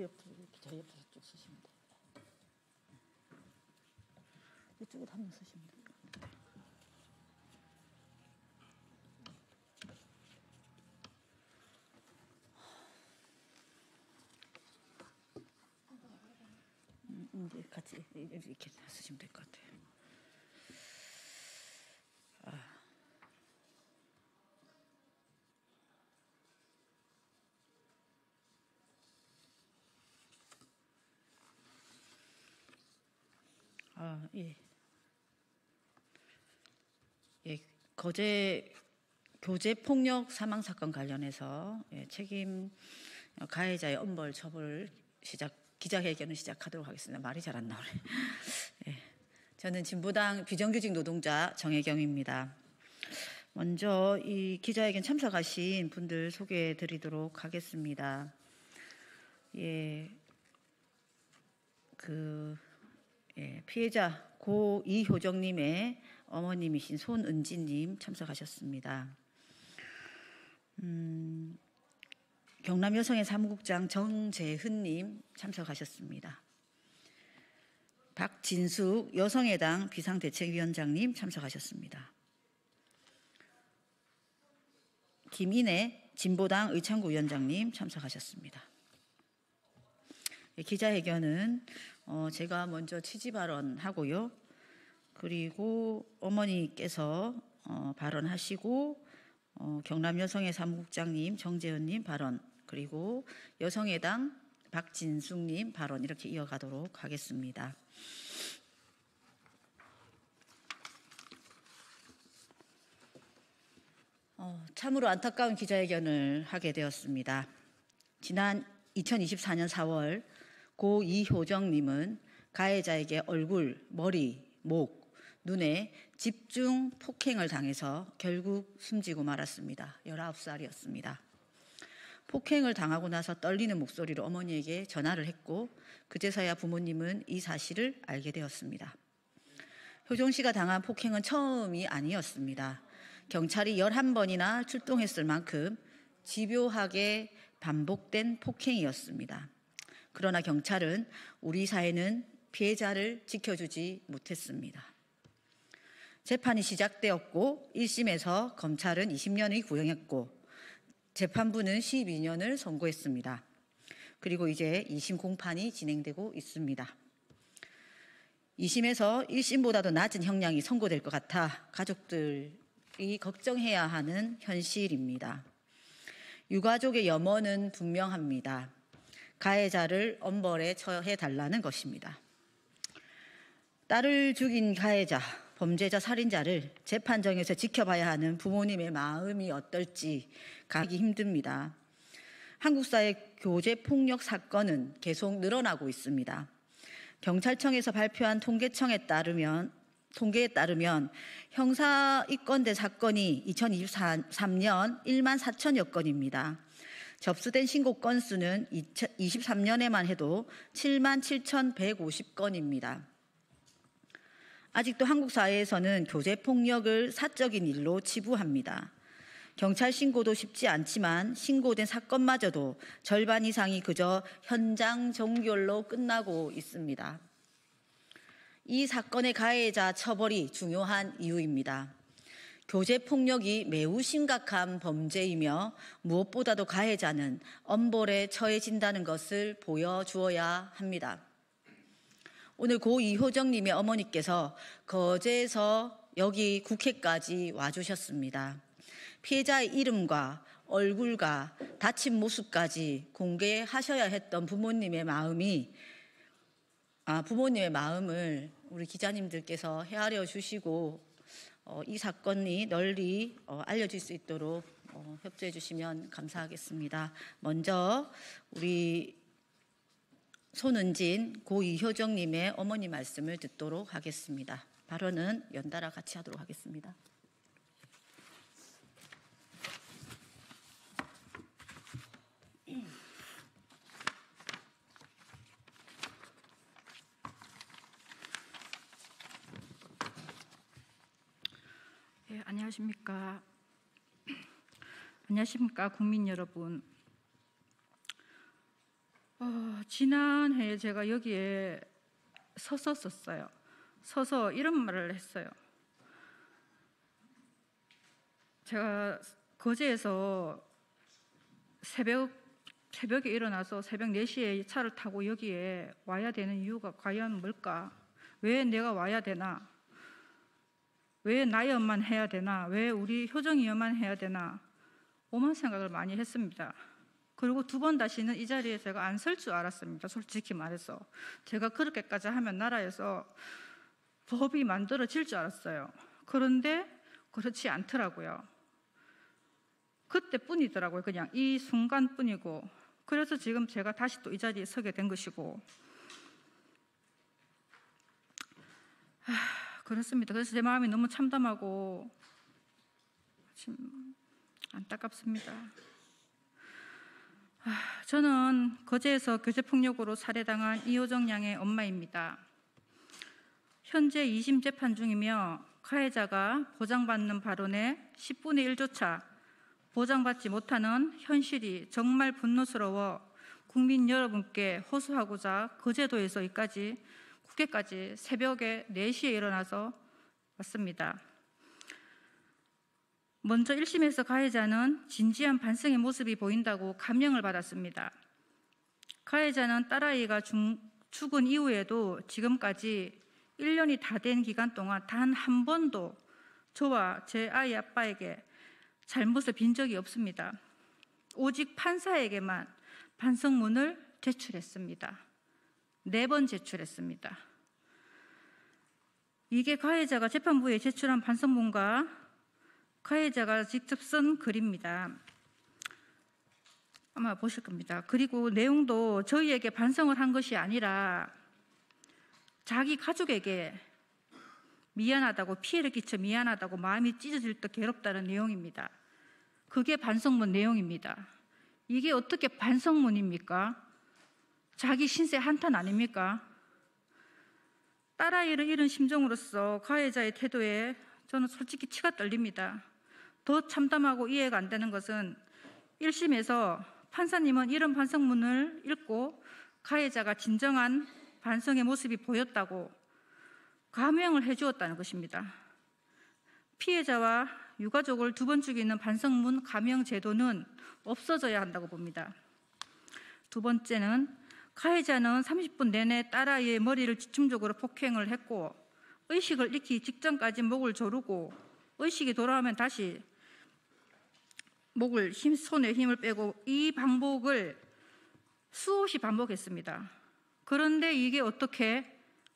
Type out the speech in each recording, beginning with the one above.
저 옆으로 쭉 쓰시면 돼요. 이쪽에 한 명 쓰시면 돼요. 이제 같이 이렇게 쓰시면 될 것 같아요. 예. 예, 교제 폭력 사망 사건 관련해서 책임 가해자의 엄벌 처벌 기자회견을 시작하도록 하겠습니다. 말이 잘 안 나오네. 예, 저는 진보당 비정규직 노동자 정혜경입니다. 먼저 이 기자회견 참석하신 분들 소개해 드리도록 하겠습니다. 피해자 고 이효정님의 어머님이신 손은진님 참석하셨습니다. 경남 여성의 사무국장 정재흔님 참석하셨습니다. 박진숙 여성의당 비상대책위원장님 참석하셨습니다. 김인혜 진보당 의창구 위원장님 참석하셨습니다. 기자회견은 제가 먼저 취지 발언하고요. 그리고 어머니께서 발언하시고 경남 여성의 사무국장님 정재흔님 발언, 그리고 여성의당 박진숙님 발언, 이렇게 이어가도록 하겠습니다. 참으로 안타까운 기자회견을 하게 되었습니다. 지난 2024년 4월 고 이효정님은 가해자에게 얼굴, 머리, 목, 눈에 집중 폭행을 당해서 결국 숨지고 말았습니다. 19살이었습니다. 폭행을 당하고 나서 떨리는 목소리로 어머니에게 전화를 했고 그제서야 부모님은 이 사실을 알게 되었습니다. 효정 씨가 당한 폭행은 처음이 아니었습니다. 경찰이 11번이나 출동했을 만큼 집요하게 반복된 폭행이었습니다. 그러나 경찰은 우리 사회는 피해자를 지켜주지 못했습니다. 재판이 시작되었고 1심에서 검찰은 20년을 구형했고 재판부는 12년을 선고했습니다. 그리고 이제 2심 공판이 진행되고 있습니다. 2심에서 1심보다도 낮은 형량이 선고될 것 같아 가족들이 걱정해야 하는 현실입니다. 유가족의 염원은 분명합니다. 가해자를 엄벌에 처해달라는 것입니다. 딸을 죽인 가해자, 범죄자, 살인자를 재판정에서 지켜봐야 하는 부모님의 마음이 어떨지 가기 힘듭니다. 한국 사회 교제 폭력 사건은 계속 늘어나고 있습니다. 경찰청에서 발표한 통계에 따르면 형사 입건된 사건이 2023년 1만 4천여 건입니다. 접수된 신고 건수는 23년에만 해도 7만 7,150건입니다. 아직도 한국 사회에서는 교제 폭력을 사적인 일로 치부합니다. 경찰 신고도 쉽지 않지만 신고된 사건마저도 절반 이상이 그저 현장 종결로 끝나고 있습니다. 이 사건의 가해자 처벌이 중요한 이유입니다. 교제 폭력이 매우 심각한 범죄이며 무엇보다도 가해자는 엄벌에 처해진다는 것을 보여주어야 합니다. 오늘 고 이효정님의 어머니께서 거제에서 여기 국회까지 와주셨습니다. 피해자의 이름과 얼굴과 다친 모습까지 공개하셔야 했던 부모님의 마음을 우리 기자님들께서 헤아려 주시고 이 사건이 널리 알려질 수 있도록 협조해 주시면 감사하겠습니다. 먼저 우리 손은진 고 이효정님의 어머니 말씀을 듣도록 하겠습니다. 발언은 연달아 같이 하도록 하겠습니다. 네, 안녕하십니까. 안녕하십니까 국민 여러분. 지난해에 제가 여기에 섰었어요. 서서 이런 말을 했어요. 제가 거제에서 새벽에 일어나서 새벽 4시에 차를 타고 여기에 와야 되는 이유가 과연 뭘까? 왜 내가 와야 되나? 왜 나여만 해야 되나? 왜 우리 효정이여만 해야 되나? 오만 생각을 많이 했습니다. 그리고 2번 다시는 이 자리에 제가 안 설 줄 알았습니다. 솔직히 말해서. 제가 그렇게까지 하면 나라에서 법이 만들어질 줄 알았어요. 그런데 그렇지 않더라고요. 그때뿐이더라고요. 그냥 이 순간뿐이고. 그래서 지금 제가 다시 또 이 자리에 서게 된 것이고. 그렇습니다. 그래서 제 마음이 너무 참담하고 지금 안타깝습니다. 저는 거제에서 교제폭력으로 살해당한 이효정 양의 엄마입니다. 현재 2심 재판 중이며 가해자가 보장받는 발언의 10분의 1조차 보장받지 못하는 현실이 정말 분노스러워 국민 여러분께 호소하고자 거제도에서 국회까지 새벽에 4시에 일어나서 왔습니다. 먼저 1심에서 가해자는 진지한 반성의 모습이 보인다고 감명을 받았습니다. 가해자는 딸아이가 죽은 이후에도 지금까지 1년이 다 된 기간 동안 단 한 번도 저와 제 아이 아빠에게 잘못을 빈 적이 없습니다. 오직 판사에게만 반성문을 제출했습니다. 4번 제출했습니다. 이게 가해자가 재판부에 제출한 반성문과 가해자가 직접 쓴 글입니다. 아마 보실 겁니다. 그리고 내용도 저희에게 반성을 한 것이 아니라 자기 가족에게 미안하다고, 피해를 끼쳐 미안하다고, 마음이 찢어질 듯 괴롭다는 내용입니다. 그게 반성문 내용입니다. 이게 어떻게 반성문입니까? 자기 신세 한탄 아닙니까? 딸아이를 잃은 심정으로서 가해자의 태도에 저는 솔직히 치가 떨립니다. 더 참담하고 이해가 안 되는 것은 1심에서 판사님은 이런 반성문을 읽고 가해자가 진정한 반성의 모습이 보였다고 감명을 해주었다는 것입니다. 피해자와 유가족을 2번 죽이는 반성문 감형 제도는 없어져야 한다고 봅니다. 2번째는 가해자는 30분 내내 딸아이의 머리를 집중적으로 폭행을 했고 의식을 잃기 직전까지 목을 조르고 의식이 돌아오면 다시 손에 힘을 빼고 이 반복을 수없이 반복했습니다. 그런데 이게 어떻게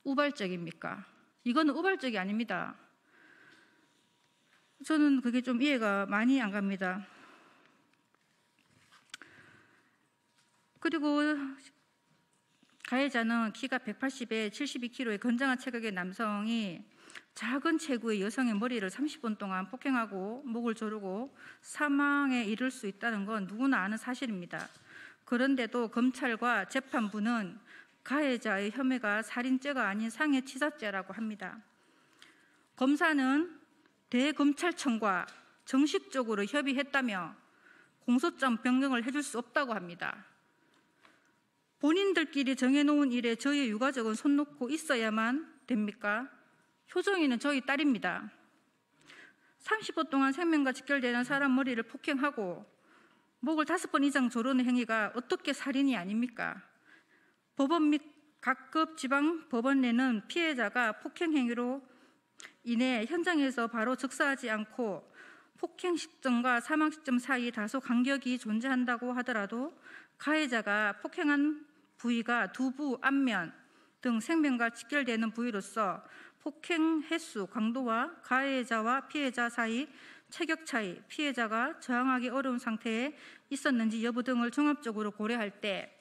우발적입니까? 이거는 우발적이 아닙니다. 저는 그게 좀 이해가 많이 안 갑니다. 그리고 가해자는 키가 180에 72kg의 건장한 체격의 남성이 작은 체구의 여성의 머리를 30분 동안 폭행하고 목을 조르고 사망에 이를 수 있다는 건 누구나 아는 사실입니다. 그런데도 검찰과 재판부는 가해자의 혐의가 살인죄가 아닌 상해치사죄라고 합니다. 검사는 대검찰청과 정식적으로 협의했다며 공소장 변경을 해줄 수 없다고 합니다. 본인들끼리 정해놓은 일에 저희 유가족은 손 놓고 있어야만 됩니까? 효정이는 저희 딸입니다. 30분 동안 생명과 직결되는 사람 머리를 폭행하고 목을 5번 이상 조르는 행위가 어떻게 살인이 아닙니까? 법원 및 각급 지방 법원 내는 피해자가 폭행 행위로 인해 현장에서 바로 즉사하지 않고 폭행 시점과 사망 시점 사이 다소 간격이 존재한다고 하더라도 가해자가 폭행한 부위가 두부, 안면 등 생명과 직결되는 부위로서 폭행 횟수, 강도와 가해자와 피해자 사이 체격 차이, 피해자가 저항하기 어려운 상태에 있었는지 여부 등을 종합적으로 고려할 때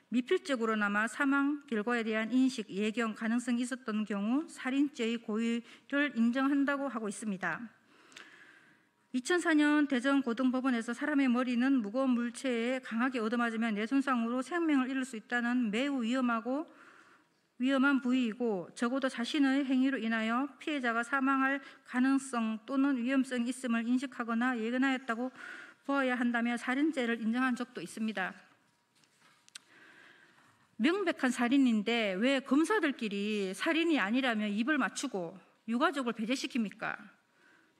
미필적으로나마 사망 결과에 대한 인식, 예견 가능성이 있었던 경우 살인죄의 고의를 인정한다고 하고 있습니다. 2004년 대전고등법원에서 사람의 머리는 무거운 물체에 강하게 얻어맞으면 뇌손상으로 생명을 잃을 수 있다는 매우 위험한 부위이고 적어도 자신의 행위로 인하여 피해자가 사망할 가능성 또는 위험성이 있음을 인식하거나 예견하였다고 보아야 한다며 살인죄를 인정한 적도 있습니다. 명백한 살인인데 왜 검사들끼리 살인이 아니라면 입을 맞추고 유가족을 배제시킵니까?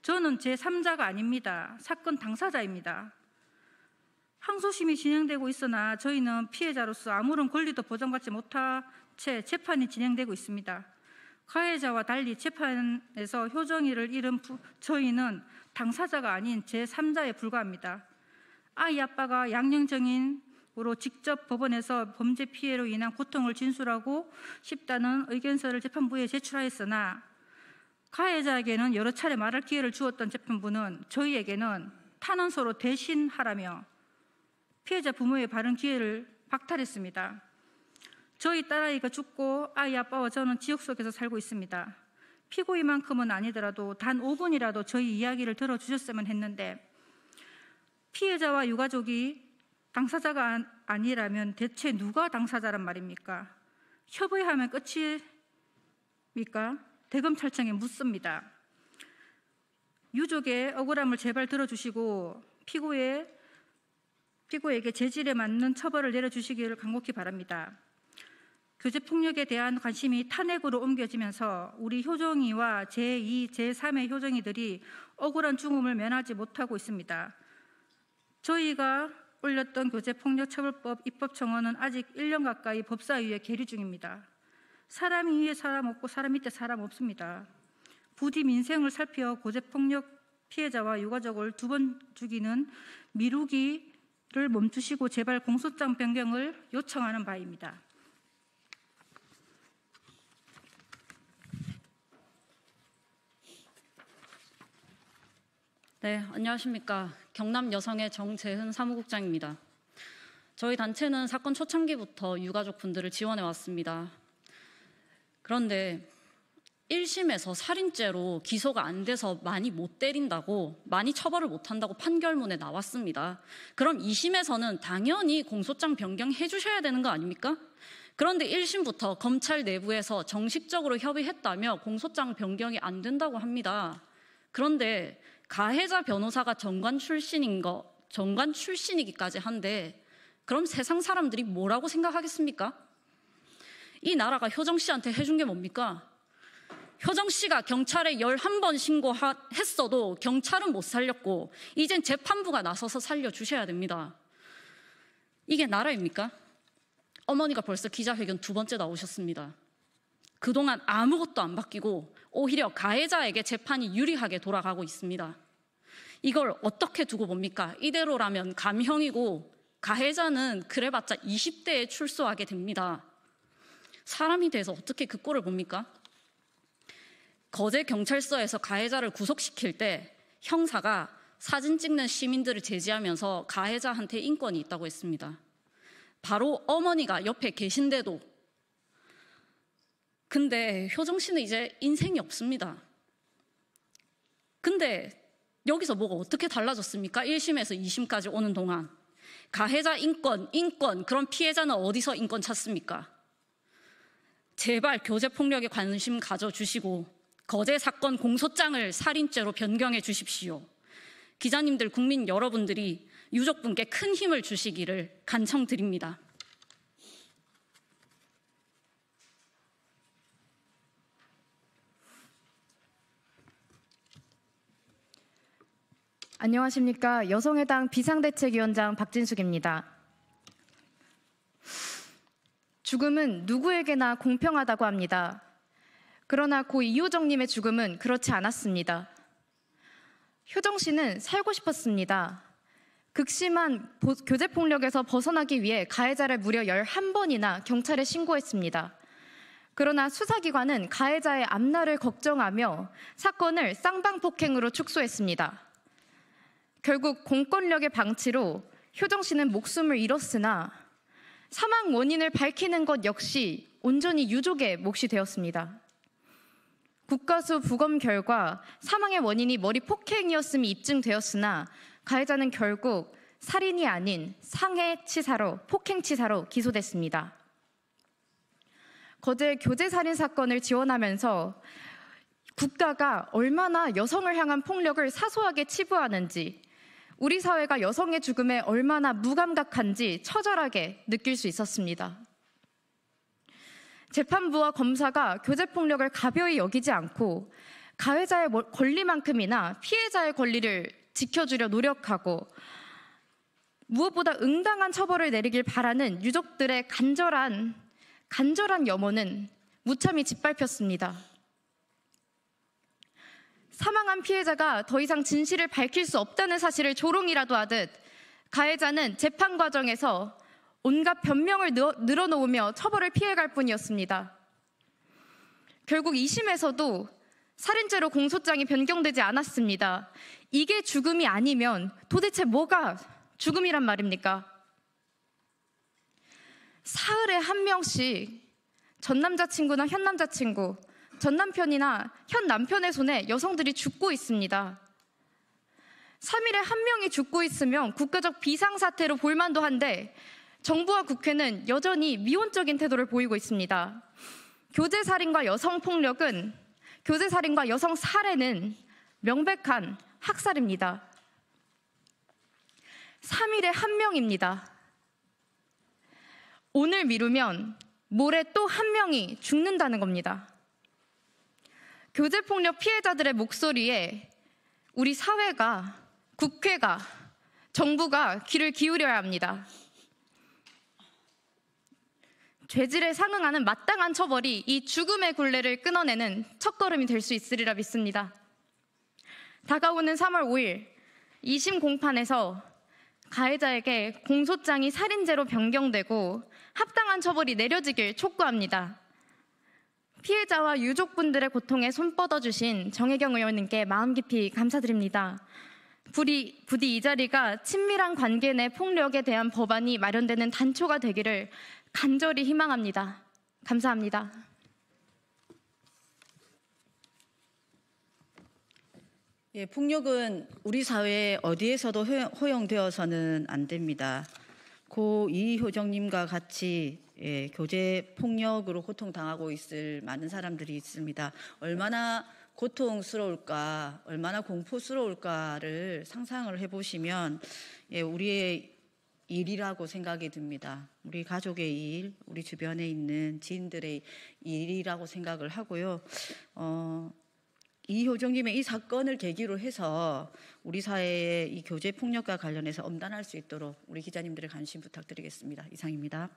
저는 제3자가 아닙니다. 사건 당사자입니다. 항소심이 진행되고 있으나 저희는 피해자로서 아무런 권리도 보장받지 못한 채 재판이 진행되고 있습니다. 가해자와 달리 재판에서 효정이를 잃은 저희는 당사자가 아닌 제3자에 불과합니다. 아이 아빠가 양형정인으로 직접 법원에서 범죄 피해로 인한 고통을 진술하고 싶다는 의견서를 재판부에 제출하였으나 가해자에게는 여러 차례 말할 기회를 주었던 재판부는 저희에게는 탄원서로 대신하라며 피해자 부모의 발언 기회를 박탈했습니다. 저희 딸아이가 죽고 아이 아빠와 저는 지옥 속에서 살고 있습니다. 피고인만큼은 아니더라도 단 5분이라도 저희 이야기를 들어주셨으면 했는데 피해자와 유가족이 당사자가 아니라면 대체 누가 당사자란 말입니까? 협의하면 끝입니까? 대검찰청에 묻습니다. 유족의 억울함을 제발 들어주시고 피고에게 재질에 맞는 처벌을 내려주시기를 간곡히 바랍니다. 교제폭력에 대한 관심이 탄핵으로 옮겨지면서 우리 효정이와 제2, 제3의 효정이들이 억울한 죽음을 면하지 못하고 있습니다. 저희가 올렸던 교제폭력처벌법 입법청원은 아직 1년 가까이 법사위에 계류 중입니다. 사람 위에 사람 없고 사람 밑에 사람 없습니다. 부디 민생을 살펴 교제폭력 피해자와 유가족을 2번 죽이는 미루기를 멈추시고 제발 공소장 변경을 요청하는 바입니다. 네, 안녕하십니까. 경남 여성의 정재훈 사무국장입니다. 저희 단체는 사건 초창기부터 유가족 분들을 지원해 왔습니다. 그런데 1심에서 살인죄로 기소가 안 돼서 많이 못 때린다고, 많이 처벌을 못 한다고 판결문에 나왔습니다. 그럼 2심에서는 당연히 공소장 변경해 주셔야 되는 거 아닙니까? 그런데 1심부터 검찰 내부에서 정식적으로 협의했다며 공소장 변경이 안 된다고 합니다. 그런데 가해자 변호사가 정관 출신이기까지 한데 그럼 세상 사람들이 뭐라고 생각하겠습니까? 이 나라가 효정 씨한테 해준 게 뭡니까? 효정 씨가 경찰에 11번 신고했어도 경찰은 못 살렸고 이젠 재판부가 나서서 살려주셔야 됩니다. 이게 나라입니까? 어머니가 벌써 기자회견 2번째 나오셨습니다. 그동안 아무것도 안 바뀌고 오히려 가해자에게 재판이 유리하게 돌아가고 있습니다. 이걸 어떻게 두고 봅니까? 이대로라면 감형이고 가해자는 그래봤자 20대에 출소하게 됩니다. 사람이 돼서 어떻게 그 꼴을 봅니까? 거제 경찰서에서 가해자를 구속시킬 때 형사가 사진 찍는 시민들을 제지하면서 가해자한테 인권이 있다고 했습니다. 바로 어머니가 옆에 계신데도. 근데 효정 씨는 이제 인생이 없습니다. 근데 여기서 뭐가 어떻게 달라졌습니까? 1심에서 2심까지 오는 동안. 가해자 인권, 그럼 피해자는 어디서 인권 찾습니까? 제발 교제폭력에 관심 가져주시고 거제 사건 공소장을 살인죄로 변경해 주십시오. 기자님들, 국민 여러분들이 유족분께 큰 힘을 주시기를 간청드립니다. 안녕하십니까. 여성의당 비상대책위원장 박진숙입니다. 죽음은 누구에게나 공평하다고 합니다. 그러나 고 이효정님의 죽음은 그렇지 않았습니다. 효정 씨는 살고 싶었습니다. 극심한 교제폭력에서 벗어나기 위해 가해자를 무려 11번이나 경찰에 신고했습니다. 그러나 수사기관은 가해자의 앞날을 걱정하며 사건을 쌍방폭행으로 축소했습니다. 결국 공권력의 방치로 효정 씨는 목숨을 잃었으나 사망 원인을 밝히는 것 역시 온전히 유족의 몫이 되었습니다. 국가수 부검 결과 사망의 원인이 머리 폭행이었음이 입증되었으나 가해자는 결국 살인이 아닌 상해치사로, 폭행치사로 기소됐습니다. 거제 교제살인 사건을 지원하면서 국가가 얼마나 여성을 향한 폭력을 사소하게 치부하는지, 우리 사회가 여성의 죽음에 얼마나 무감각한지 처절하게 느낄 수 있었습니다. 재판부와 검사가 교제폭력을 가벼이 여기지 않고 가해자의 권리만큼이나 피해자의 권리를 지켜주려 노력하고 무엇보다 응당한 처벌을 내리길 바라는 유족들의 간절한 염원은 무참히 짓밟혔습니다. 사망한 피해자가 더 이상 진실을 밝힐 수 없다는 사실을 조롱이라도 하듯 가해자는 재판 과정에서 온갖 변명을 늘어놓으며 처벌을 피해갈 뿐이었습니다. 결국 2심에서도 살인죄로 공소장이 변경되지 않았습니다. 이게 죽음이 아니면 도대체 뭐가 죽음이란 말입니까? 사흘에 한 명씩 전 남자친구나 현 남자친구, 전 남편이나 현 남편의 손에 여성들이 죽고 있습니다. 3일에 한 명이 죽고 있으면 국가적 비상사태로 볼만도 한데 정부와 국회는 여전히 미온적인 태도를 보이고 있습니다. 교제살인과 여성폭력은, 교제살인과 여성살해는 명백한 학살입니다. 3일에 한 명입니다. 오늘 미루면 모레 또 한 명이 죽는다는 겁니다. 교제폭력 피해자들의 목소리에 우리 사회가, 국회가, 정부가 귀를 기울여야 합니다. 죄질에 상응하는 마땅한 처벌이 이 죽음의 굴레를 끊어내는 첫걸음이 될 수 있으리라 믿습니다. 다가오는 3월 5일 2심 공판에서 가해자에게 공소장이 살인죄로 변경되고 합당한 처벌이 내려지길 촉구합니다. 피해자와 유족분들의 고통에 손 뻗어주신 정혜경 의원님께 마음 깊이 감사드립니다. 부디 이 자리가 친밀한 관계 내 폭력에 대한 법안이 마련되는 단초가 되기를 간절히 희망합니다. 감사합니다. 예, 폭력은 우리 사회에 어디에서도 허용되어서는 안 됩니다. 고 이효정님과 같이 교제 폭력으로 고통당하고 있을 많은 사람들이 있습니다. 얼마나 고통스러울까, 얼마나 공포스러울까를 상상을 해보시면 우리의 일이라고 생각이 듭니다. 우리 가족의 일, 우리 주변에 있는 지인들의 일이라고 생각을 하고요. 이효정님의 이 사건을 계기로 해서 우리 사회의 이 교제 폭력과 관련해서 엄단할 수 있도록 우리 기자님들의 관심 부탁드리겠습니다. 이상입니다.